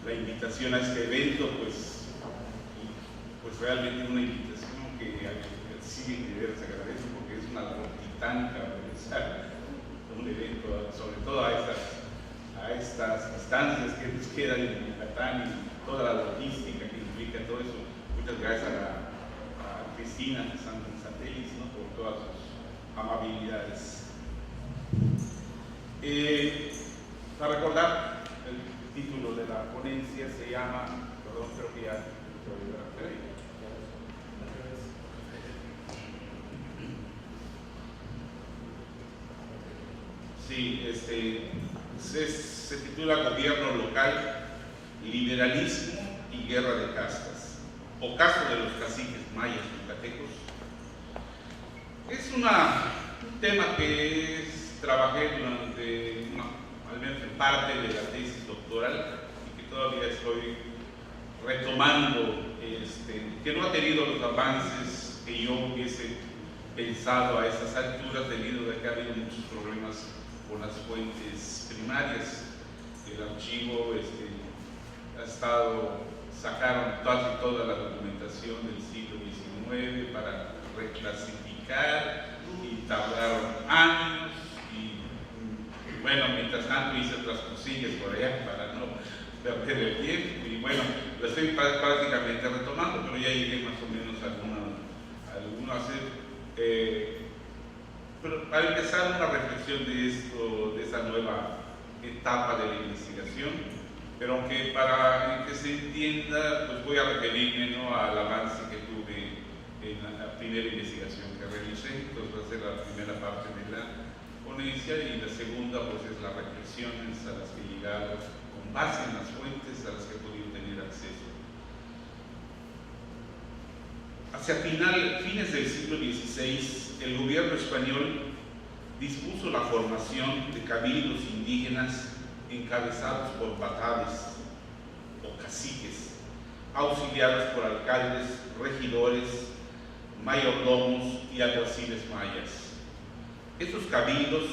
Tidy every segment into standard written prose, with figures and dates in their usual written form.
la invitación a este evento, pues realmente una invitación que sí de veras agradezco, porque es una labor titánica organizar un evento, sobre todo a estas distancias que nos quedan en Yucatán y toda la logística que implica todo eso. Muchas gracias a Cristina de Santelis, ¿no?, por todas sus amabilidades. Para recordar, el título de la ponencia se llama, perdón, creo que ya te voy a ayudar ahí. Sí, se titula Gobierno Local, Liberalismo y Guerra de Castas, o Caso de los Caciques Mayas Yucatecos. Es un tema que trabajé durante, al menos en parte de la tesis doctoral, y que todavía estoy retomando, que no ha tenido los avances que yo hubiese pensado a esas alturas, debido a que ha habido muchos problemas con las fuentes primarias. El archivo sacaron casi toda la documentación del siglo XIX para reclasificar y tardaron años, y bueno, mientras tanto hice otras cosillas por allá para no perder el tiempo, y bueno, lo estoy prácticamente retomando, pero ya llegué más o menos a alguno hacer. Pero para empezar una reflexión de esa nueva etapa de la investigación, pero aunque para que se entienda, pues voy a referirme, ¿no?, al avance que tuve en la primera investigación que realicé. Entonces va a ser la primera parte de la ponencia, y la segunda pues es las reflexiones a las que he llegado con base en las fuentes a las que he podido tener acceso. Hacia fines del siglo XVI, el gobierno español dispuso la formación de cabildos indígenas encabezados por batades o caciques, auxiliados por alcaldes, regidores, mayordomos y alguaciles mayas. Estos cabildos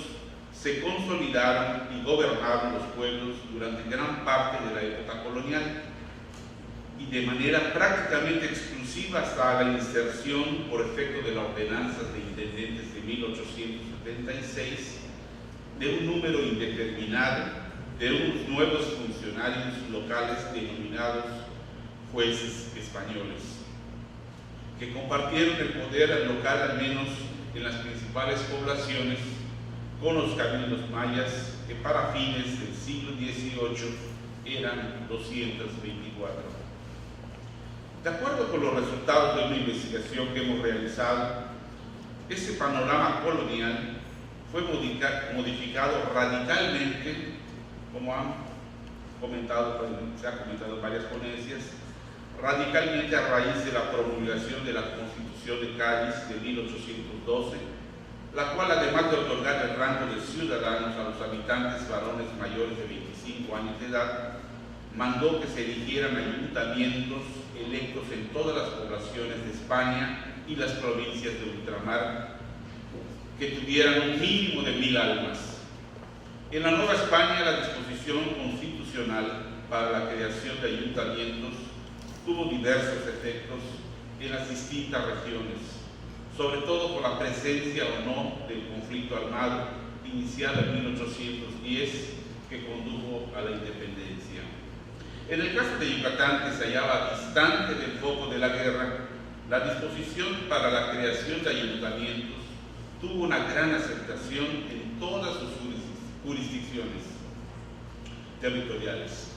se consolidaron y gobernaron los pueblos durante gran parte de la época colonial, y de manera prácticamente exclusiva hasta la inserción por efecto de la ordenanza de intendentes de 1876 de un número indeterminado de unos nuevos funcionarios locales denominados jueces españoles, que compartieron el poder local, al menos en las principales poblaciones, con los cabildos mayas, que para fines del siglo XVIII eran 224. De acuerdo con los resultados de una investigación que hemos realizado, ese panorama colonial fue modificado radicalmente, como se ha comentado en varias ponencias, radicalmente a raíz de la promulgación de la Constitución de Cádiz de 1812, la cual, además de otorgar el rango de ciudadanos a los habitantes varones mayores de 25 años de edad, mandó que se eligieran ayuntamientos electos en todas las poblaciones de España y las provincias de ultramar, que tuvieran un mínimo de 1000 almas. En la Nueva España, la disposición constitucional para la creación de ayuntamientos tuvo diversos efectos en las distintas regiones, sobre todo por la presencia o no del conflicto armado iniciado en 1810, que condujo a la independencia. En el caso de Yucatán, que se hallaba distante del foco de la guerra, la disposición para la creación de ayuntamientos tuvo una gran aceptación en todas sus jurisdicciones territoriales.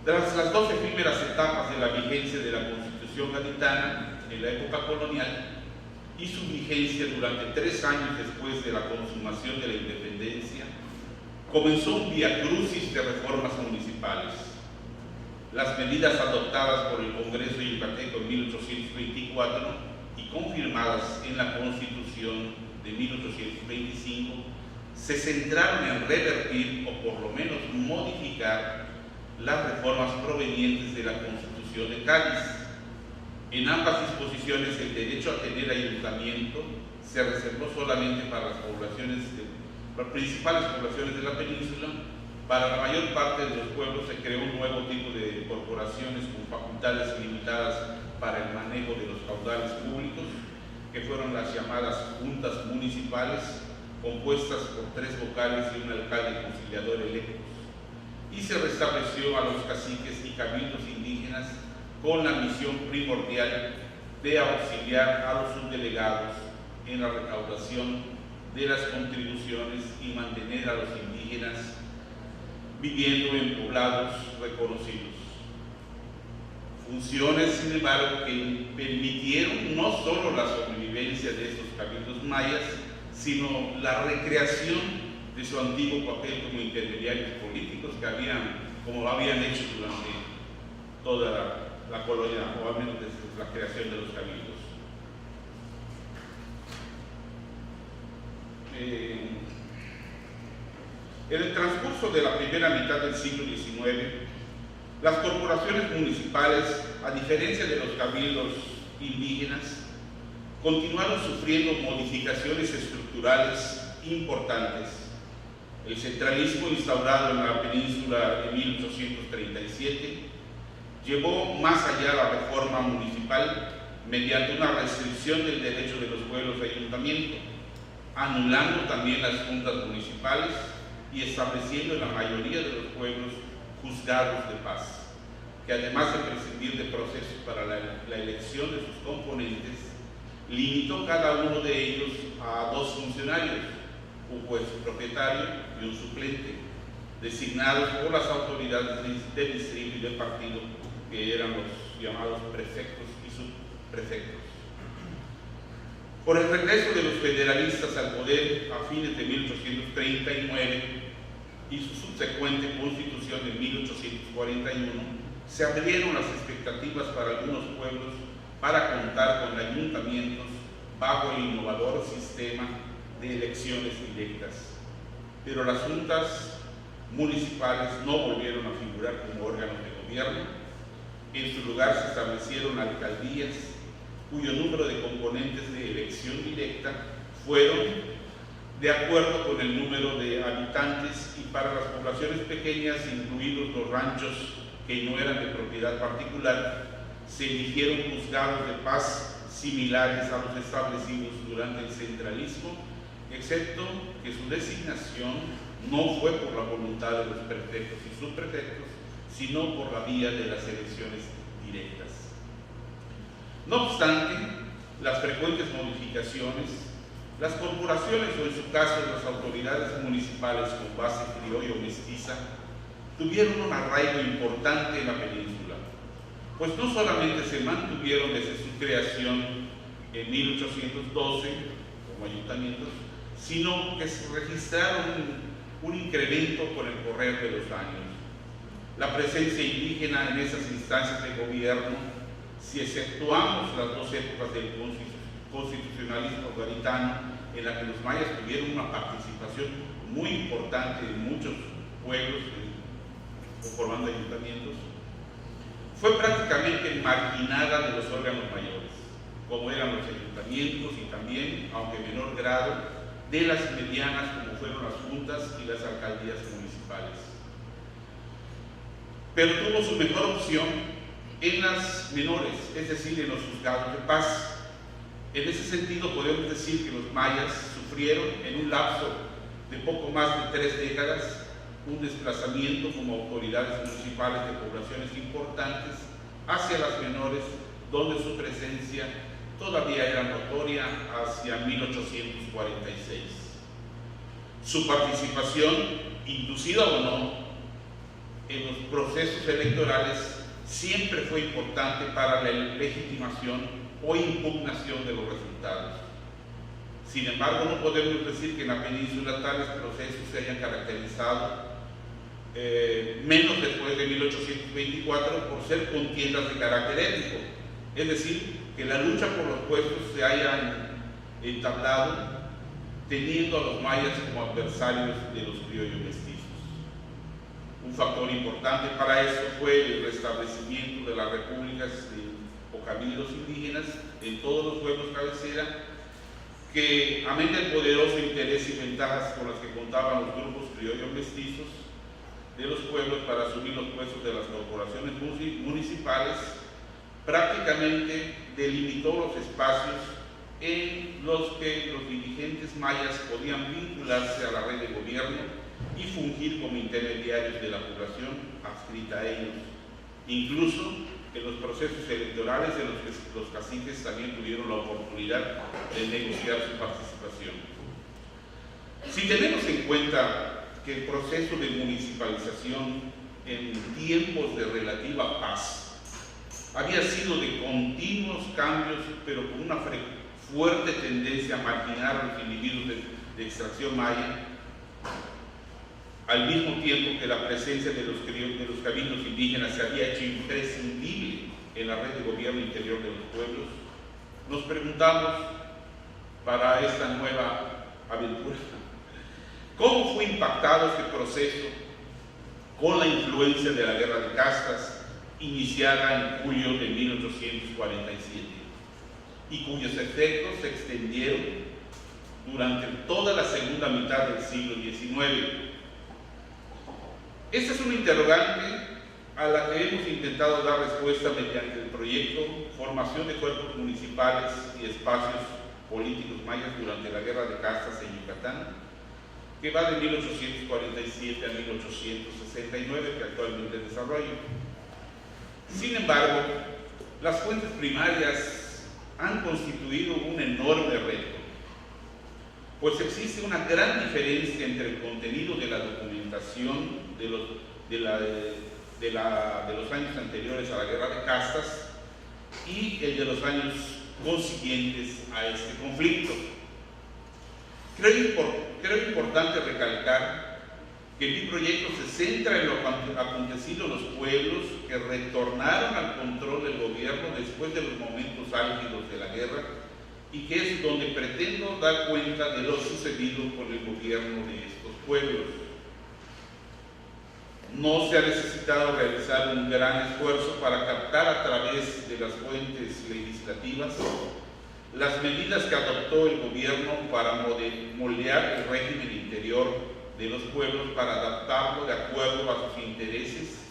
Tras las 2 efímeras etapas de la vigencia de la Constitución gaditana en la época colonial y su vigencia durante 3 años después de la consumación de la independencia, comenzó un viacrucis de reformas municipales. Las medidas adoptadas por el Congreso yucateco en 1824 y confirmadas en la Constitución de 1825 se centraron en revertir, o por lo menos modificar, las reformas provenientes de la Constitución de Cádiz. En ambas disposiciones, el derecho a tener ayuntamiento se reservó solamente para las principales poblaciones de la península, Para la mayor parte de los pueblos se creó un nuevo tipo de corporaciones con facultades limitadas para el manejo de los caudales públicos, que fueron las llamadas juntas municipales, compuestas por 3 vocales y un alcalde conciliador electos, y se restableció a los caciques y cabildos indígenas con la misión primordial de auxiliar a los subdelegados en la recaudación de las contribuciones y mantener a los indígenas viviendo en poblados reconocidos. Funciones, sin embargo, que permitieron no solo la sobrevivencia de estos cabildos mayas, sino la recreación de su antiguo papel como intermediarios políticos como lo habían hecho durante toda la colonia, o al menos desde la creación de los cabildos. En el transcurso de la primera mitad del siglo XIX, las corporaciones municipales, a diferencia de los cabildos indígenas, continuaron sufriendo modificaciones estructurales importantes. El centralismo instaurado en la península en 1837 llevó más allá la reforma municipal mediante una restricción del derecho de los pueblos de ayuntamiento, anulando también las juntas municipales y estableciendo en la mayoría de los pueblos juzgados de paz, que además de prescindir de procesos para la elección de sus componentes, limitó cada uno de ellos a 2 funcionarios, un juez propietario y un suplente, designados por las autoridades del distrito y del partido, que eran los llamados prefectos y subprefectos. Por el regreso de los federalistas al poder a fines de 1839 y su subsecuente constitución en 1841, se abrieron las expectativas para algunos pueblos para contar con ayuntamientos bajo el innovador sistema de elecciones directas. Pero las juntas municipales no volvieron a figurar como órganos de gobierno. En su lugar se establecieron alcaldías, cuyo número de componentes de elección directa fueron de acuerdo con el número de habitantes, y para las poblaciones pequeñas, incluidos los ranchos que no eran de propiedad particular, se eligieron juzgados de paz similares a los establecidos durante el centralismo, excepto que su designación no fue por la voluntad de los prefectos y subprefectos, sino por la vía de las elecciones directas. No obstante las frecuentes modificaciones, las corporaciones, o en su caso las autoridades municipales con base criolla o mestiza, tuvieron un arraigo importante en la península, pues no solamente se mantuvieron desde su creación en 1812 como ayuntamientos, sino que se registraron un incremento con el correr de los años. La presencia indígena en esas instancias de gobierno, si exceptuamos las 2 épocas del constitucionalismo garitano, en la que los mayas tuvieron una participación muy importante en muchos pueblos formando ayuntamientos, fue prácticamente marginada de los órganos mayores, como eran los ayuntamientos, y también, aunque en menor grado, de las medianas, como fueron las juntas y las alcaldías municipales. Pero tuvo su mejor opción en las menores, es decir, en los juzgados de paz. En ese sentido, podemos decir que los mayas sufrieron en un lapso de poco más de 3 décadas un desplazamiento como autoridades municipales de poblaciones importantes hacia las menores, donde su presencia todavía era notoria hacia 1846. Su participación, inducida o no, en los procesos electorales siempre fue importante para la legitimación o impugnación de los resultados. Sin embargo, no podemos decir que en la península tales procesos se hayan caracterizado, menos después de 1824, por ser contiendas de carácter étnico, es decir, que la lucha por los puestos se haya entablado teniendo a los mayas como adversarios de los criollos mestizos. Un factor importante para eso fue el restablecimiento de las repúblicas o cabildos indígenas en todos los pueblos cabecera, que, amén del poderoso interés y ventajas con las que contaban los grupos criollos mestizos, de los pueblos para asumir los puestos de las corporaciones municipales, prácticamente delimitó los espacios en los que los dirigentes mayas podían vincularse a la red de gobierno y fungir como intermediarios de la población adscrita a ellos. Incluso en los procesos electorales en los que los caciques también tuvieron la oportunidad de negociar su participación. Si tenemos en cuenta que el proceso de municipalización en tiempos de relativa paz había sido de continuos cambios, pero con una fuerte tendencia a marginar a los individuos de extracción maya, al mismo tiempo que la presencia de los cabildos indígenas se había hecho imprescindible en la red de gobierno interior de los pueblos, nos preguntamos para esta nueva aventura, ¿cómo fue impactado este proceso con la influencia de la Guerra de Castas, iniciada en julio de 1847, y cuyos efectos se extendieron durante toda la segunda mitad del siglo XIX? Esta es una interrogante a la que hemos intentado dar respuesta mediante el proyecto Formación de Cuerpos Municipales y Espacios Políticos Mayas durante la Guerra de Castas en Yucatán, que va de 1847 a 1869, que actualmente desarrollo. Sin embargo, las fuentes primarias han constituido un enorme reto, pues existe una gran diferencia entre el contenido de la documentación de los años anteriores a la Guerra de Castas y el de los años consiguientes a este conflicto. Creo importante recalcar que mi proyecto se centra en lo acontecido en los pueblos que retornaron al control del gobierno después de los momentos álgidos de la guerra, y que es donde pretendo dar cuenta de lo sucedido con el gobierno de estos pueblos. No se ha necesitado realizar un gran esfuerzo para captar a través de las fuentes legislativas las medidas que adoptó el gobierno para moldear el régimen interior de los pueblos, para adaptarlo de acuerdo a sus intereses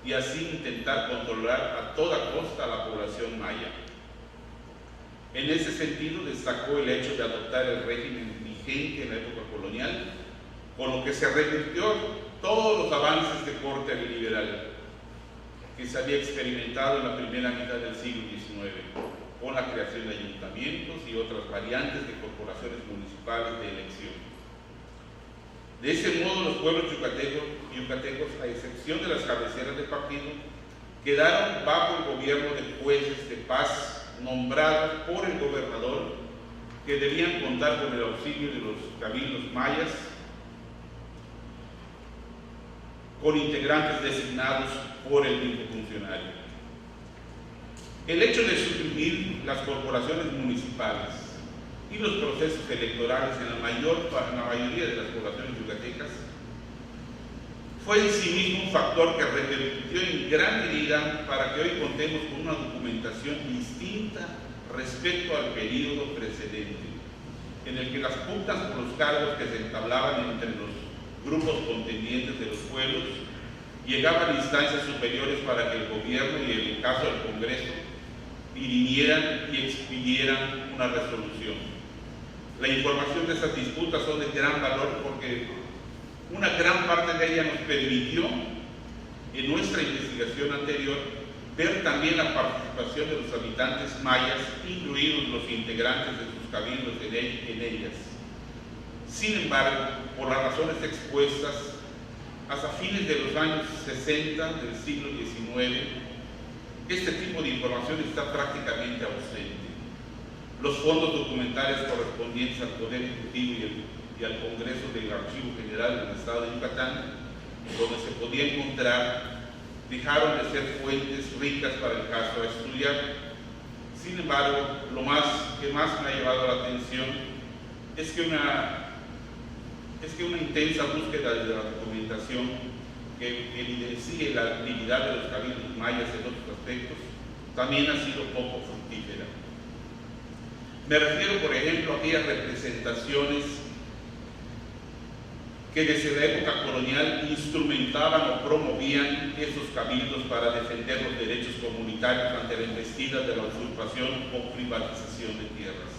y así intentar controlar a toda costa a la población maya. En ese sentido destacó el hecho de adoptar el régimen vigente en la época colonial, con lo que se revirtió todos los avances de corte liberal que se había experimentado en la primera mitad del siglo XIX, con la creación de ayuntamientos y otras variantes de corporaciones municipales de elección. De ese modo, los pueblos yucatecos, a excepción de las cabeceras de partido, quedaron bajo el gobierno de jueces de paz nombrados por el gobernador, que debían contar con el auxilio de los cabildos mayas, con integrantes designados por el mismo funcionario. El hecho de suprimir las corporaciones municipales y los procesos electorales en la mayoría de las poblaciones yucatecas fue en sí mismo un factor que repercutió en gran medida para que hoy contemos con una documentación distinta respecto al período precedente, en el que las pugnas por los cargos que se entablaban entre los grupos contendientes de los pueblos llegaban a instancias superiores para que el gobierno y, en el caso del Congreso, dirimieran y expidieran una resolución. La información de estas disputas son de gran valor porque una gran parte de ella nos permitió, en nuestra investigación anterior, ver también la participación de los habitantes mayas, incluidos los integrantes de sus cabildos en ellas. Sin embargo, por las razones expuestas, hasta fines de los años 60 del siglo XIX, este tipo de información está prácticamente ausente. Los fondos documentales correspondientes al Poder Ejecutivo y al Congreso del Archivo General del Estado de Yucatán, donde se podía encontrar, dejaron de ser fuentes ricas para el caso a estudiar. Sin embargo, lo que más me ha llevado la atención es que una intensa búsqueda de la documentación que evidencie la actividad de los cabildos mayas en otros aspectos también ha sido poco fructífera. Me refiero, por ejemplo, a aquellas representaciones que desde la época colonial instrumentaban o promovían esos cabildos para defender los derechos comunitarios ante la embestida de la usurpación o privatización de tierras.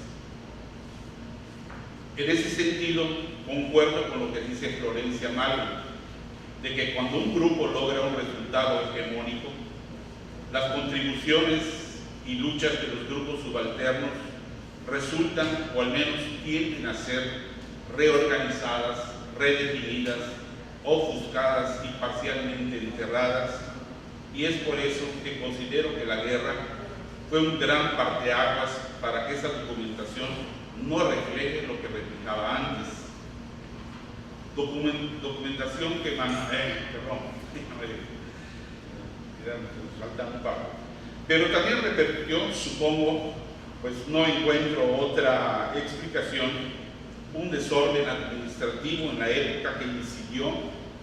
En ese sentido, concuerdo con lo que dice Florencia Malo, de que cuando un grupo logra un resultado hegemónico, las contribuciones y luchas de los grupos subalternos resultan, o al menos tienden a ser, reorganizadas, redefinidas, ofuscadas y parcialmente enterradas, y es por eso que considero que la guerra fue un gran parteaguas para que esa documentación no refleje lo que reflejaba antes. Documentación que pero también repercutió, supongo, pues no encuentro otra explicación, un desorden administrativo en la época que incidió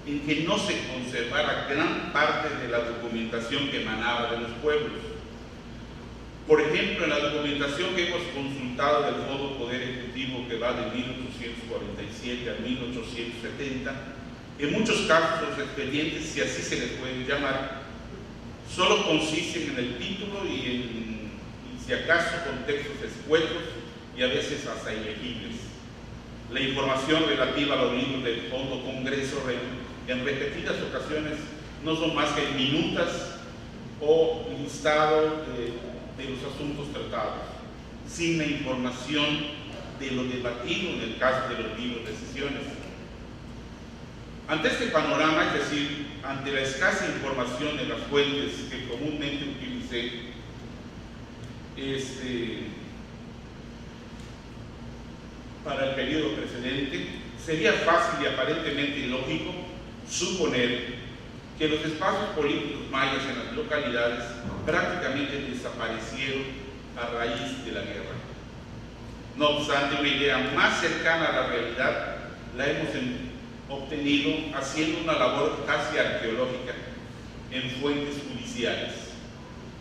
en que no se conservara gran parte de la documentación que emanaba de los pueblos. Por ejemplo, en la documentación que hemos consultado del Fondo Poder Ejecutivo, que va de 1847 a 1870, en muchos casos los expedientes, si así se les puede llamar, solo consisten en el título y si acaso con textos escuetos y a veces hasta ilegibles. La información relativa a los libros del Fondo Congreso en repetidas ocasiones no son más que minutas o listado de los asuntos tratados, sin la información de lo debatido en el caso de los libros de sesiones. Ante este panorama, es decir, ante la escasa información de las fuentes que comúnmente utilicé, para el periodo precedente, sería fácil y aparentemente lógico suponer que los espacios políticos mayas en las localidades prácticamente desaparecieron a raíz de la guerra. No obstante, una idea más cercana a la realidad la hemos obtenido haciendo una labor casi arqueológica en fuentes judiciales,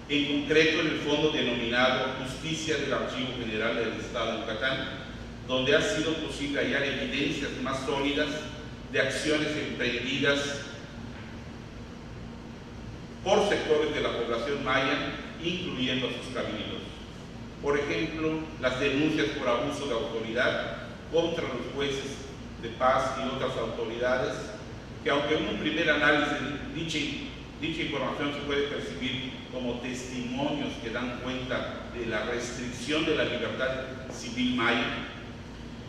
en concreto en el fondo denominado Justicia del Archivo General del Estado de Yucatán, donde ha sido posible hallar evidencias más sólidas de acciones emprendidas por sectores de la población maya, incluyendo a sus cabildos. Por ejemplo, las denuncias por abuso de autoridad contra los jueces de paz y otras autoridades, que aunque en un primer análisis dicha información se puede percibir como testimonios que dan cuenta de la restricción de la libertad civil maya,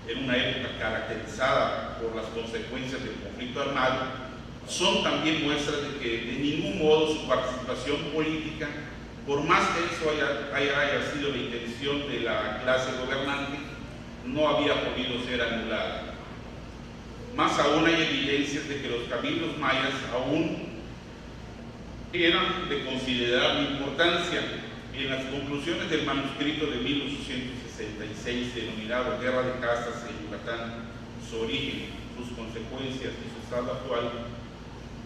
en una época caracterizada por las consecuencias del conflicto armado, son también muestras de que de ningún modo su participación política, por más que eso haya sido la intención de la clase gobernante, no había podido ser anulada. Más aún hay evidencias de que los cabildos mayas aún eran de considerable importancia. En las conclusiones del manuscrito de 1866 denominado Guerra de Castas en Yucatán, su origen, sus consecuencias y su estado actual,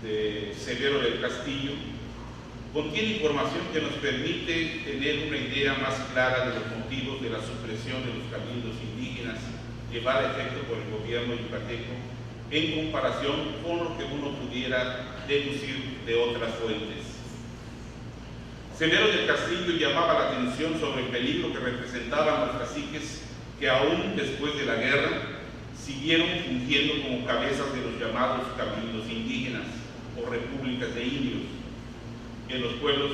de Severo del Castillo, contiene información que nos permite tener una idea más clara de los motivos de la supresión de los cabildos indígenas llevada a efecto por el gobierno yucateco en comparación con lo que uno pudiera deducir de otras fuentes. Severo del Castillo llamaba la atención sobre el peligro que representaban los caciques que aún después de la guerra siguieron fungiendo como cabezas de los llamados cabildos indígenas o repúblicas de indios en los pueblos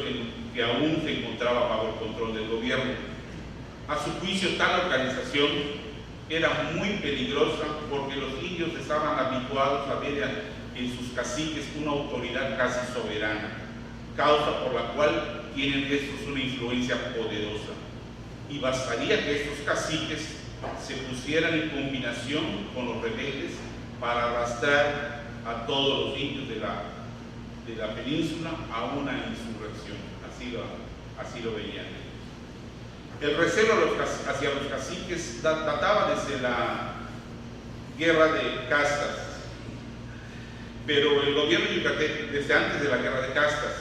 que aún se encontraban bajo el control del gobierno. A su juicio, tal organización era muy peligrosa porque los indios estaban habituados a ver en sus caciques una autoridad casi soberana, causa por la cual tienen estos una influencia poderosa, y bastaría que estos caciques se pusieran en combinación con los rebeldes para arrastrar a todos los indios de la península a una insurrección. Así lo veían. El recelo hacia los caciques databa desde la guerra de castas, pero el gobierno yucateco, desde antes de la guerra de castas,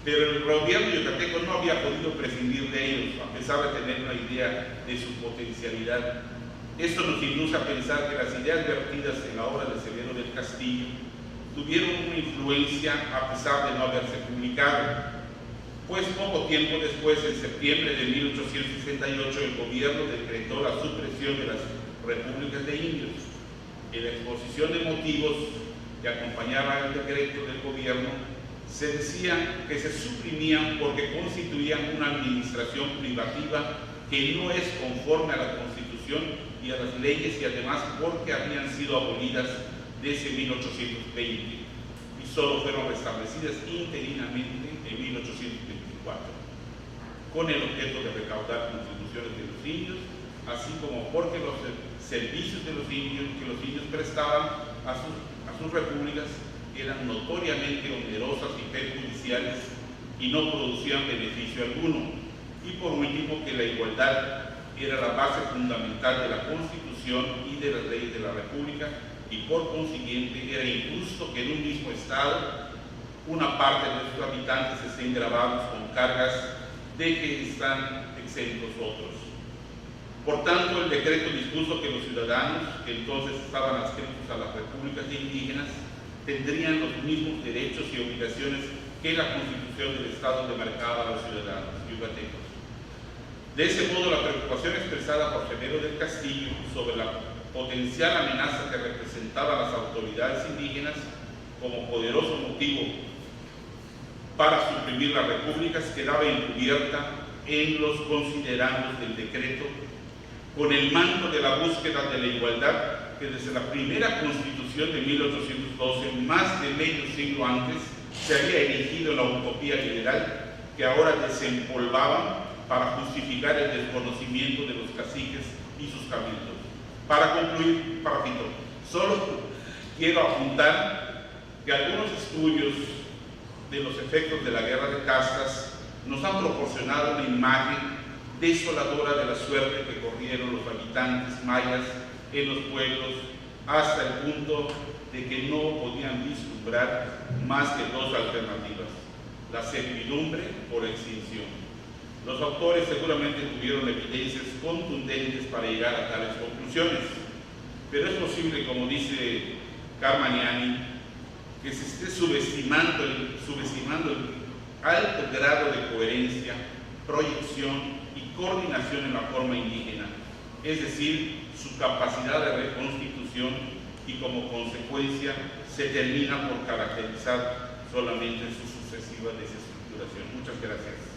pero el gobierno yucateco no había podido prescindir de ellos, a pesar de tener una idea de su potencialidad Esto nos induce a pensar que las ideas vertidas en la obra de Severo del Castillo tuvieron una influencia a pesar de no haberse publicado, pues poco tiempo después, en septiembre de 1868, el gobierno decretó la supresión de las repúblicas de indios. En la exposición de motivos que acompañaba el decreto del gobierno, se decía que se suprimían porque constituían una administración privativa que no es conforme a la Constitución y a las leyes, y además porque habían sido abolidas desde 1820 y solo fueron restablecidas interinamente en 1824, con el objeto de recaudar contribuciones de los indios, así como porque los servicios de los indios que los indios prestaban a sus repúblicas eran notoriamente onerosas y perjudiciales y no producían beneficio alguno. Y por último, que la igualdad era la base fundamental de la Constitución y de las leyes de la República, y por consiguiente era injusto que en un mismo Estado una parte de sus habitantes estén gravados con cargas de que están exentos otros. Por tanto, el decreto dispuso que los ciudadanos que entonces estaban adscritos a las repúblicas indígenas tendrían los mismos derechos y obligaciones que la Constitución del Estado demarcaba a los ciudadanos yucatecos. De ese modo, la preocupación expresada por Severo del Castillo sobre la potencial amenaza que representaban las autoridades indígenas como poderoso motivo para suprimir las repúblicas quedaba encubierta en los considerandos del decreto, con el manto de la búsqueda de la igualdad que desde la primera Constitución de 1812, más de medio siglo antes, se había erigido en la utopía liberal que ahora desempolvaban para justificar el desconocimiento de los caciques y sus cabildos. Para concluir, Parrafito, solo quiero apuntar que algunos estudios de los efectos de la guerra de castas nos han proporcionado una imagen desoladora de la suerte que corrieron los habitantes mayas en los pueblos, hasta el punto de que no podían vislumbrar más que dos alternativas: la servidumbre o la extinción. Los autores seguramente tuvieron evidencias contundentes para llegar a tales conclusiones, pero es posible, como dice Carmaniani, que se esté subestimando el alto grado de coherencia, proyección y coordinación en la forma indígena, es decir, su capacidad de reconstitución, y como consecuencia se termina por caracterizar solamente su sucesiva desestructuración. Muchas gracias.